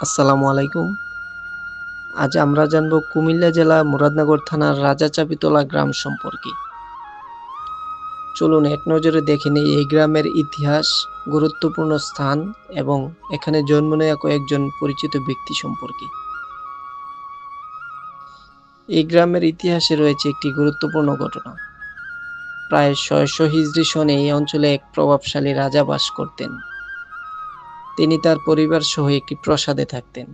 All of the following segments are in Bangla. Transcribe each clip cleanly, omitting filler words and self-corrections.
আসসালামু আলাইকুম। আজ আমরা জানব কুমিল্লা জেলা মুরাদনগর থানার রাজাচাপিতলা গ্রাম সম্পর্কে। চলুন এক নজরে দেখে নেই এই গ্রামের ইতিহাস, গুরুত্বপূর্ণ স্থান এবং এখানে জন্ম নেওয়া কয়েকজন পরিচিত ব্যক্তি সম্পর্কে। এই গ্রামের ইতিহাসে রয়েছে একটি গুরুত্বপূর্ণ ঘটনা। প্রায় ৬০০ হিজরি সনে এই অঞ্চলে এক প্রভাবশালী রাজা বাস করতেন। তিনি তার পরিবার সহ একটি প্রাসাদে থাকতেন।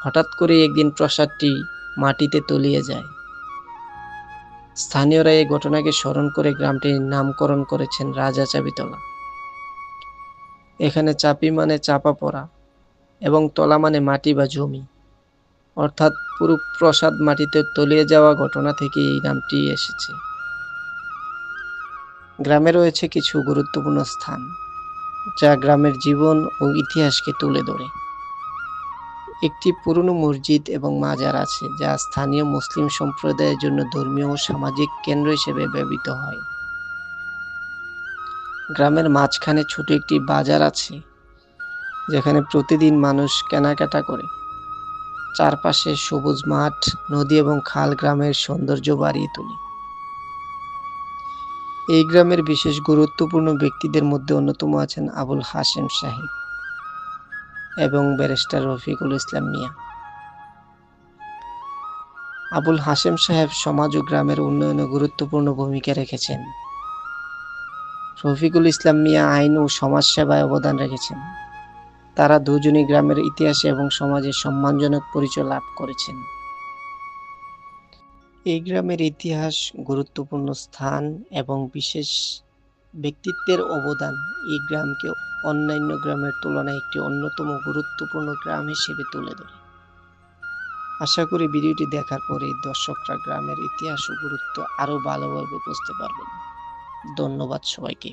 হঠাৎ করে একদিন প্রাসাদটি মাটিতে তলিয়ে যায়। স্থানীয়রা এই ঘটনাকে স্মরণ করে গ্রামটির নামকরণ করেছেন রাজাচাপিতলা। এখানে চাপি মানে চাপা পড়া এবং তলা মানে মাটি বা জমি, অর্থাৎ পুরো প্রাসাদ মাটিতে তলিয়ে যাওয়া ঘটনা থেকে এই নামটি এসেছে। গ্রামে রয়েছে কিছু গুরুত্বপূর্ণ স্থান যা গ্রামের জীবন ও ইতিহাসকে তুলে ধরে। একটি পুরনো মসজিদ এবং মাজার আছে যা স্থানীয় মুসলিম সম্প্রদায়ের জন্য ধর্মীয় ও সামাজিক কেন্দ্র হিসেবে ব্যবহৃত হয়। গ্রামের মাঝখানে ছোট একটি বাজার আছে যেখানে প্রতিদিন মানুষ কেনাকাটা করে। চারপাশে সবুজ মাঠ, নদী এবং খাল গ্রামের সৌন্দর্য বাড়িয়ে তোলে। এই গ্রামের বিশেষ গুরুত্বপূর্ণ ব্যক্তিদের মধ্যে অন্যতম আছেন আবুল হাশেম সাহেব এবং ব্যারিস্টার রফিকুল ইসলাম মিয়া। আবুল হাশেম সাহেব সমাজ ও গ্রামের উন্নয়নে গুরুত্বপূর্ণ ভূমিকা রেখেছেন। রফিকুল ইসলাম মিয়া আইন ও সমাজ সেবায় অবদান রেখেছেন। তারা দুজনই গ্রামের ইতিহাসে এবং সমাজে সম্মানজনক পরিচয় লাভ করেছেন। এই গ্রামের ইতিহাস, গুরুত্বপূর্ণ স্থান এবং বিশেষ ব্যক্তিত্বের অবদান এই গ্রামকে অন্যান্য গ্রামের তুলনায় একটি অন্যতম গুরুত্বপূর্ণ গ্রাম হিসেবে তুলে ধরে। আশা করি ভিডিওটি দেখার পরে দর্শকরা গ্রামের ইতিহাস ও গুরুত্ব আরো ভালোভাবে বুঝতে পারবেন। ধন্যবাদ সবাইকে।